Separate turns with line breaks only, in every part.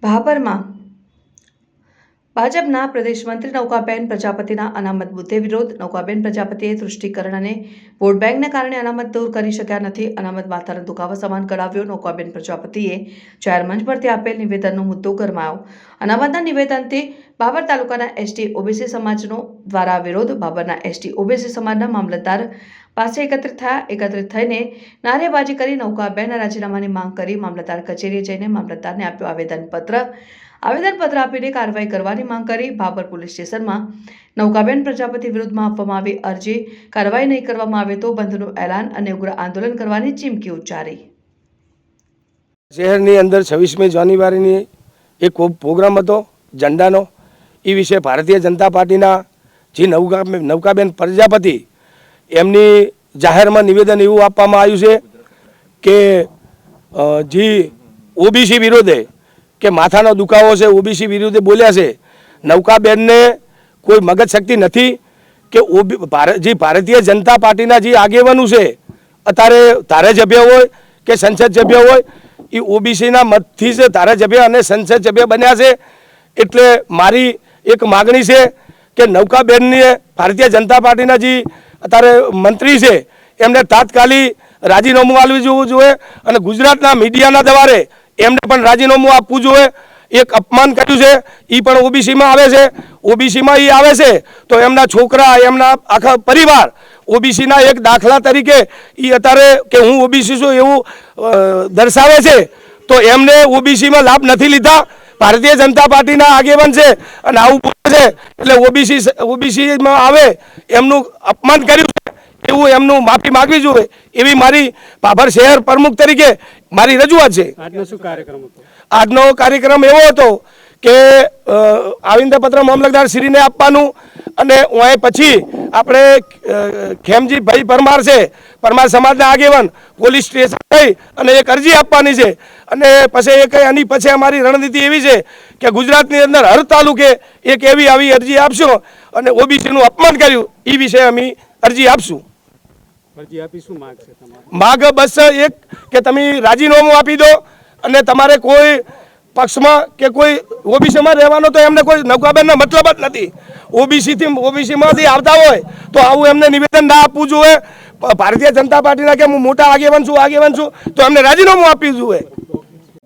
ભાભરમાં ભાજપના પ્રદેશ મંત્રી નૌકાબેન પ્રજાપતિના અનામત મુદ્દે વિરોધ. નૌકાબેન પ્રજાપતિએ તૃષ્ટિકરણ અને વોટ બેંકને કારણે અનામત દૂર કરી શક્યા નથી. અનામત માથાનો દુખાવો સમાન ગણાવ્યો. નૌકાબેન પ્રજાપતિએ જાહેર મંચ પરથી આપેલ નિવેદનનો મુદ્દો ગરમાયો. અનામતના નિવેદનથી ભાભર તાલુકાના એસટી ઓબીસી સમાજનો દ્વારા વિરોધ. ભાભરના એસટી ઓબીસી સમાજના મામલતદાર પાસે એકત્રિત થઈને નારેબાજી કરી નૌકાબેનના રાજીનામાની માંગ કરી. મામલતદાર કચેરીએ જઈને મામલતદારને આપ્યું આવેદનપત્ર આપીને કાર્યવાહી કરવાની માંગ કરી. ભાભર પોલીસ સ્ટેશનમાં નૌકાબેન પ્રજાપતિ વિરુદ્ધમાં આપવામાં આવી અરજી કાર્યવાહી નહીં કરવામાં આવે તો બંધનું એલાન અને ઉગ્ર આંદોલન કરવાની ચીમકી ઉચ્ચારી.
શહેરની અંદર 26મી જાન્યુઆરીની એક પ્રોગ્રામ હતો ઝંડાનો. એ વિશે ભારતીય જનતા પાર્ટીના જે નૌકાબેન પ્રજાપતિ એમની જાહેરમાં નિવેદન એવું આપવામાં આવ્યું છે કે જે ઓબીસી વિરોધે કે માથાનો દુખાવો છે ઓબીસી વિરુદ્ધે બોલ્યા છે. નૌકાબેનને કોઈ મગજ શક્તિ નથી કે જે ભારતીય જનતા પાર્ટીના જે આગેવાનો છે અત્યારે ધારાસભ્ય હોય કે સંસદ સભ્ય હોય એ ઓબીસીના મતથી જ ધારાસભ્ય અને સંસદ સભ્ય બન્યા છે. એટલે મારી એક માગણી છે કે નૌકાબેનને ભારતીય જનતા પાર્ટીના જે અત્યારે મંત્રી છે એમને તાત્કાલિક રાજીનામું આપવું જોઈએ અને ગુજરાતના મીડિયાના દ્વારે એમને પણ રાજીનામું આપવું જોઈએ. એક અપમાન કર્યું છે. એ પણ ઓબીસીમાં આવે છે. ઓબીસીમાં એ આવે છે તો એમના છોકરા એમના આખા પરિવાર ઓબીસીના એક દાખલા તરીકે એ અત્યારે કે હું ઓબીસી છું એવું દર્શાવે છે. તો એમને ઓબીસીમાં લાભ નથી લીધા. ભારતીય જનતા પાર્ટીના આગેવાન છે અને આવું બોલે છે એટલે ઓબીસીમાં આવે એમનું અપમાન કર્યું છે એવું એમનું માફી માગવી જોઈએ એવી મારી ભાભર શહેર પ્રમુખ તરીકે મારી રજૂઆત છે.
આજનો શું કાર્યક્રમ હતો?
આજનો કાર્યક્રમ એવો હતો કે આવેદનપત્ર મામલતદાર શ્રીને આપવાનું અને પછી આપણે ખેમજીભાઈ પરમાર છે પરમાર સમાજના આગેવાન પોલીસ સ્ટેશન જઈ અને એક અરજી આપવાની છે. અને પછી આની પછી અમારી રણનીતિ એવી છે કે ગુજરાતની અંદર હર તાલુકે એક એવી આવી અરજી આપશો અને ઓબીસીનું અપમાન કર્યું એ વિશે અમે અરજી આપશું. માગ બસ એક કે તમે રાજીનામું આપી દો અને તમારે કોઈ પક્ષમાં કે કોઈ ઓબીસીમાં રહેવાનો તો એમને કોઈ નૌકાબેનનો મતલબ જ નથી. ઓબીસીમાંથી આવતા હોય તો આવું એમને નિવેદન ના આપવું જોઈએ. ભારતીય જનતા પાર્ટીના કે હું મોટા આગેવાન છું તો એમને રાજીનામું આપવું જોઈએ.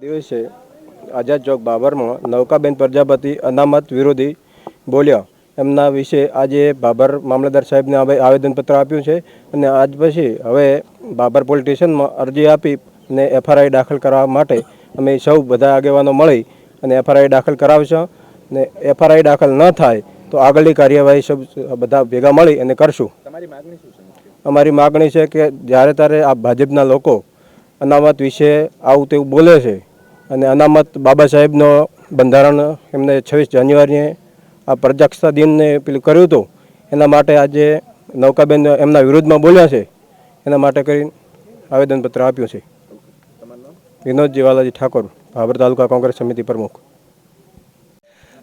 દિવસે આઝાદ ચોક ભાભરમાં નૌકાબેન પ્રજાપતિ અનામત વિરોધી બોલ્યા. એમના વિશે આજે ભાભર મામલતદાર સાહેબને આવેદનપત્ર આપ્યું છે અને આજ પછી હવે ભાભર પોલીસ સ્ટેશનમાં અરજી આપી અને એફઆરઆઈ દાખલ કરવા માટે અમે સૌ બધા આગેવાનો મળી અને એફઆરઆઈ દાખલ કરાવશું. અને એફઆરઆઈ દાખલ ન થાય તો આગળની કાર્યવાહી સૌ બધા ભેગા મળી અને કરશું. અમારી માગણી છે કે જ્યારે ત્યારે આ ભાજપના લોકો અનામત વિશે આવું તેવું બોલે છે અને અનામત બાબા સાહેબનો બંધારણ એમને 26 જાન્યુઆરીએ આ પ્રજાસત્તાક દિનને પેલું કર્યું હતું એના માટે આજે નૌકાબેન એમના વિરોધમાં બોલ્યા છે એના માટે કરીને આવેદનપત્ર આપ્યું છે. વિનોદજી વાલાજી ઠાકોર, ભાભર તાલુકા કોંગ્રેસ સમિતિ પ્રમુખ.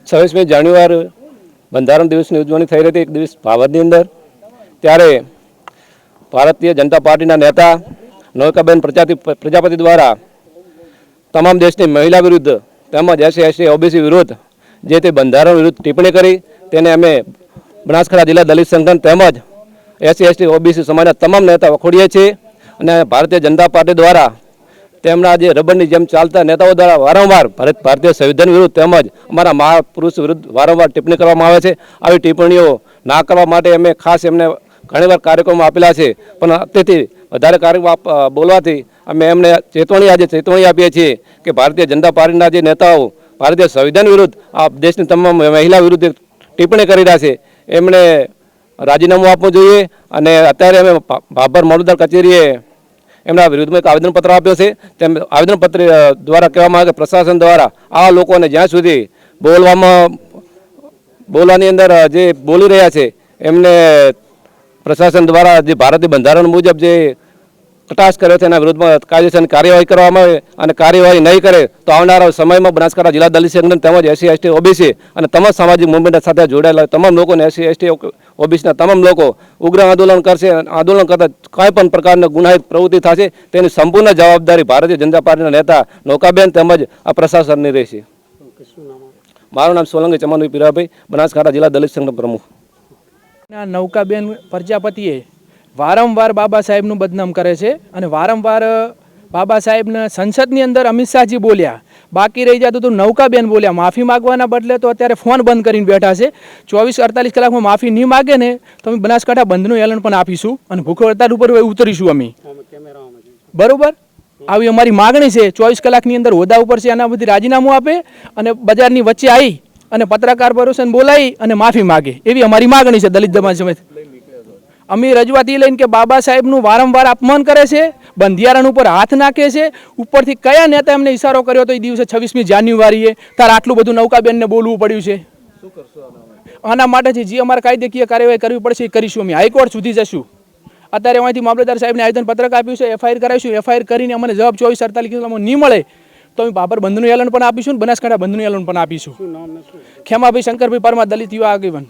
26મી જાન્યુઆરી બંધારણ દિવસની ઉજવણી થઈ રહી હતી એક દિવસ ભાભરની અંદર. ત્યારે ભારતીય જનતા પાર્ટીના નેતા નૌકાબેન પ્રજાપતિ દ્વારા તમામ દેશની મહિલા વિરુદ્ધ તેમજ એસસી ઓબીસી વિરુદ્ધ જે તે બંધારણ વિરુદ્ધ ટિપ્પણી કરી તેને અમે બનાસકાંઠા જિલ્લા દલિત સંગઠન તેમજ એસસી ઓબીસી સમાજના તમામ નેતા વખોડીએ છીએ. અને ભારતીય જનતા પાર્ટી દ્વારા તેમના જે રબરની જેમ ચાલતા નેતાઓ દ્વારા વારંવાર ભારતીય સંવિધાન વિરુદ્ધ તેમજ અમારા મહાપુરુષ વિરુદ્ધ વારંવાર ટિપ્પણી કરવામાં આવે છે. આવી ટિપ્પણીઓ ના કરવા માટે અમે ખાસ એમને ઘણીવાર કાર્યક્રમો આપેલા છે પણ તેથી વધારે કાર્યક્રમ બોલવાથી અમે એમને ચેતવણી આપીએ છીએ કે ભારતીય જનતા પાર્ટીના જે નેતાઓ ભારતીય સંવિધાન વિરુદ્ધ આ દેશની તમામ મહિલા વિરુદ્ધ ટિપ્પણી કરી રહ્યા છે એમણે રાજીનામું આપવું જોઈએ. અને અત્યારે અમે ભાભર મામલતદાર કચેરીએ એમના વિરુદ્ધમાં એક આવેદનપત્ર આપ્યો છે. તેમ આવેદનપત્ર દ્વારા કહેવામાં આવે કે પ્રશાસન દ્વારા આવા લોકોને જ્યાં સુધી બોલવાની અંદર જે બોલી રહ્યા છે એમને પ્રશાસન દ્વારા જે ભારતીય બંધારણ મુજબ જે કટાક્ષ કર્યો છે એના વિરુદ્ધમાં કાયદેસરની કાર્યવાહી કરવામાં આવે અને કાર્યવાહી નહીં કરે તો આવનારા સમયમાં બનાસકાંઠા જિલ્લા દલિત સંગઠન તેમજ એસસી એસટી ઓબીસી અને તમામ સામાજિક મુવમેન્ટ સાથે જોડાયેલા તમામ લોકોને એસસી એસટી ઓબીસીના તમામ લોકો ઉગ્ર આંદોલન કરશે. આંદોલન કરતા કોઈ પણ પ્રકારની ગુનાહિત પ્રવૃત્તિ થશે તેની સંપૂર્ણ જવાબદારી ભારતીય જનતા પાર્ટીના નેતા નૌકાબેન તેમજ આ પ્રશાસનની રહેશે. મારું નામ સોલંકી ચમનભાઈ પીરાભાઈ, બનાસકાંઠા જિલ્લા દલિત સંઘ પ્રમુખ.
નૌકાબેન પ્રજાપતિએ વારંવાર બાબા સાહેબનું બદનામ કરે છે અને વારંવાર બાબા સાહેબને સંસદની અંદર અમિત શાહજી બોલ્યા, બાકી રહી જતું તો નૌકાબેન બોલ્યા. માફી માગવાના બદલે તો અત્યારે ફોન બંધ કરીને બેઠા છે. 24-48 કલાકમાં માફી નહીં માગે ને તો અમે બનાસકાંઠા બંધનું એલાન પણ આપીશું અને ભૂખ હડતાળ ઉપર ઉતરીશું અમે. બરોબર, આવી અમારી માગણી છે. 24 કલાકની અંદર હોદ્દા ઉપર છે એના બધી રાજીનામું આપે અને બજારની વચ્ચે આવી અને પત્રકાર ભરોસે બોલાવી અને માફી માગે, એવી અમારી માગણી છે દલિત સમાજ સમિતિ. અમે રજૂઆત એ લઈને કે બાબા સાહેબનું વારંવાર અપમાન કરે છે, બંધિયારણ ઉપર હાથ નાખે છે. ઉપરથી કયા નેતા એમને ઈશારો કર્યો તો એ દિવસે 26મી જાન્યુઆરીએ તાર આટલું બધું નૌકાબેનને બોલવું પડ્યું છે? આના માટે જે અમારે કાયદેકીય કાર્યવાહી કરવી પડશે એ કરીશું. અમે હાઈકોર્ટ સુધી જશું. અત્યારે અહીંથી મામલતદાર સાહેબને આવેદન પત્રક આપ્યું છે, એફઆઈઆર કરાવીશું. એફઆઈઆર કરીને અમને જવાબ 24-48 કલાકમાં નહીં મળે તો અમે બાબર બંધનું એલાન પણ આપીશું, બનાસકાંઠા બંધનું એલાન પણ આપીશું. ખેમાભાઈ શંકરભાઈ પરમાર, દલિત યુવા આગેવાન.